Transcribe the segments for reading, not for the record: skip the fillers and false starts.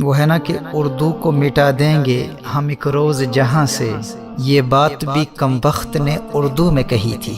وہ ہے نا کہ اردو کو مٹا دیں گے ہم ایک روز جہاں سے، یہ بات بھی کم وقت نے اردو میں کہی تھی۔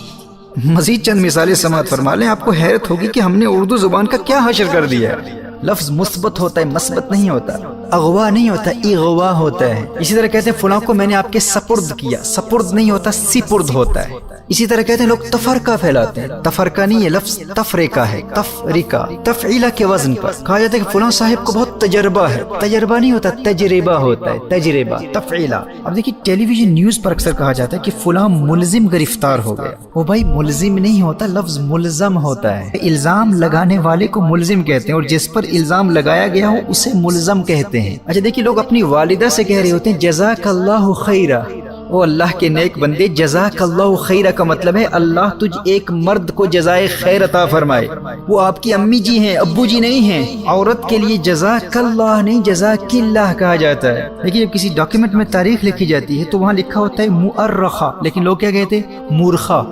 مزید چند مثالیں سماعت فرما لیں، آپ کو حیرت ہوگی کہ ہم نے اردو زبان کا کیا حشر کر دیا ہے۔ لفظ مثبت ہوتا ہے، مثبت نہیں ہوتا، اغوا نہیں ہوتا، اغوا ہوتا ہے۔ اسی طرح کہتے ہیں فلاں کو میں نے آپ کے سپرد کیا، سپرد نہیں ہوتا، سپرد ہوتا ہے۔ اسی طرح کہتے ہیں لوگ تفرقہ پھیلاتے ہیں، تفرقہ نہیں ہے، لفظ تفریقہ ہے، تفریقہ تفعیلہ کے وزن پر۔ کہا جاتا ہے کہ فلاں صاحب کو بہت تجربہ ہے، تجربہ نہیں ہوتا، تجربہ ہوتا ہے، تجربہ تفعیلہ۔ اب دیکھیے ٹیلی ویژن نیوز پر اکثر کہا جاتا ہے کہ فلاں ملزم گرفتار ہو گیا۔ وہ بھائی ملزم نہیں ہوتا، لفظ ملزم ہوتا ہے۔ الزام لگانے والے کو ملزم کہتے ہیں، اور جس پر الزام لگایا گیا ہو اسے ملزم کہتے ہیں۔ اچھا دیکھیے لوگ اپنی والدہ سے کہہ رہے ہوتے ہیں جزاک اللہ خیرہ، او اللہ کے نیک بندے، جزاک اللہ خیرہ کا مطلب ہے اللہ تجھ ایک مرد کو جزائے خیر عطا فرمائے۔ وہ آپ کی امی جی ہیں، ابو جی نہیں ہیں۔ عورت کے لیے جزاک اللہ نہیں، جزاک اللہ کہا جاتا ہے۔ لیکن جب کسی ڈاکیومنٹ میں تاریخ لکھی جاتی ہے تو وہاں لکھا ہوتا ہے مؤرخہ، لیکن لوگ کیا کہتے ہیں؟ مورخہ۔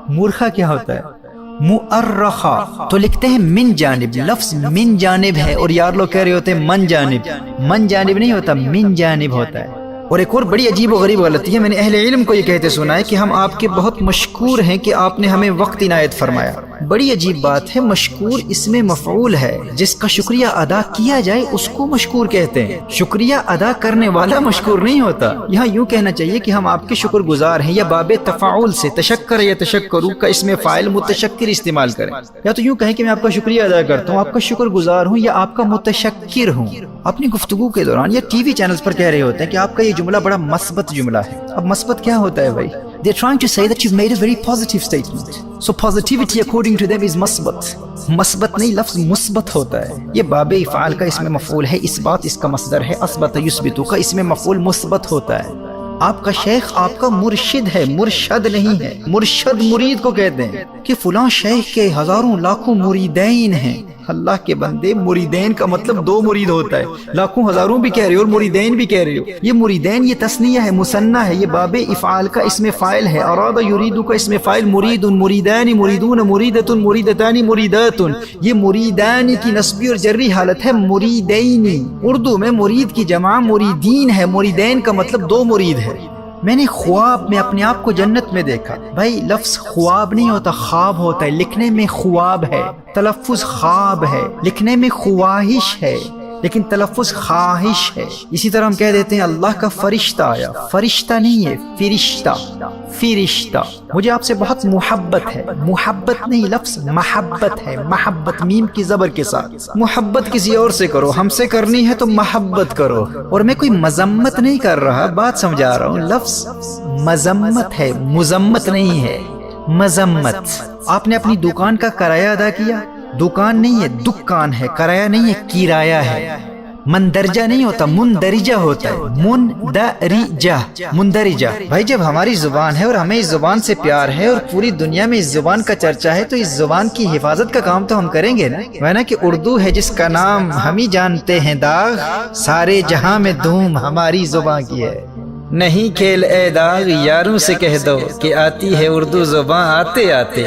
مورخہ کیا ہوتا ہے؟ مؤرخہ تو لکھتے ہیں من جانب، لفظ من جانب ہے، اور یار لوگ کہہ رہے ہوتے ہیں من جانب۔ من جانب نہیں ہوتا، من جانب ہوتا ہے۔ اور ایک اور بڑی عجیب و غریب غلطی ہے، میں نے اہل علم کو یہ کہتے سنا ہے کہ ہم آپ کے بہت مشکور ہیں کہ آپ نے ہمیں وقت عنایت فرمایا۔ بڑی عجیب بات ہے، مشکور اس میں مفعول ہے، جس کا شکریہ ادا کیا جائے اس کو مشکور کہتے ہیں، شکریہ ادا کرنے والا مشکور نہیں ہوتا۔ یہاں یوں کہنا چاہیے کہ ہم آپ کے شکر گزار ہیں، یا باب تفاعل سے تشکر یا تشکرو کا اس میں فاعل متشکر استعمال کریں، یا تو یوں کہیں کہ میں آپ کا شکریہ ادا کرتا ہوں، آپ کا شکر گزار ہوں، یا آپ کا متشکر ہوں۔ اپنی گفتگو کے دوران یا ٹی وی چینلز پر کہہ رہے ہوتے ہیں کہ آپ کا یہ جملہ بڑا مثبت جملہ ہے۔ اب مثبت کیا ہوتا ہے بھائی؟ They're trying to say that you've made a very positive statement. So positivity according to them is مثبت۔ مثبت نہیں، لفظ مثبت ہوتا ہے۔ یہ باب افعال کا اس میں مفعول ہے، اس بات اس کا مصدر ہے، اثبت یثبتو کا اس میں مفعول مثبت ہوتا ہے۔ آپ کا شیخ آپ کا مرشد ہے، مرشد نہیں ہے۔ مرشد مرید کو کہتے ہیں کہ فلاں شیخ کے ہزاروں لاکھوں مریدین ہیں۔ اللہ کے بندے، مریدین کا مطلب دو مرید ہوتا ہے، لاکھوں ہزاروں بھی کہہ رہے ہو اور مریدین بھی کہہ رہے ہو۔ یہ مریدین یہ تثنیہ ہے، مثنی ہے، یہ باب افعال کا اس میں فاعل ہے۔ اراد یریدو کا اس میں فاعل مرید، مریدان مریدون، مریدۃ مریدتان مریدات۔ یہ مریدان کی نصبی اور جری حالت ہے، مریدینی۔ اردو میں مرید کی جمع مریدین ہے، مریدین کا مطلب دو مرید ہے۔ میں نے خواب میں اپنے آپ کو جنت میں دیکھا۔ بھائی لفظ خواب نہیں ہوتا، خواب ہوتا ہے، لکھنے میں خواب ہے، تلفظ خواب ہے، لکھنے میں خواہش ہے، لیکن تلفظ خواہش ہے۔ اسی طرح ہم کہہ دیتے ہیں اللہ کا فرشتہ آیا، فرشتہ نہیں ہے، فرشتہ، فرشتہ۔ مجھے آپ سے بہت محبت ہے، محبت نہیں، لفظ محبت ہے، محبت میم کی زبر کے ساتھ۔ محبت کسی اور سے کرو، ہم سے کرنی ہے تو محبت کرو۔ اور میں کوئی مذمت نہیں کر رہا، بات سمجھا رہا ہوں، لفظ مذمت ہے، مذمت نہیں ہے، مذمت۔ آپ نے اپنی دکان کا کرایہ ادا کیا، دکان نہیں ہے، دکان ہے، کرایہ نہیں ہے، کرایہ ہے۔ مندرجہ نہیں ہوتا، مندرجہ ہوتا ہے، مندرجہ، مندرجہ۔ بھائی جب ہماری زبان ہے اور ہمیں اس زبان سے پیار ہے اور پوری دنیا میں اس زبان کا چرچا ہے تو اس زبان کی حفاظت کا کام تو ہم کریں گے نا۔ ورنہ کہ اردو ہے جس کا نام ہم ہی جانتے ہیں داغ، سارے جہاں میں دھوم ہماری زبان کی ہے۔ نہیں کھیل اے داغ، یاروں سے کہہ دو کہ آتی ہے اردو زبان آتے آتے۔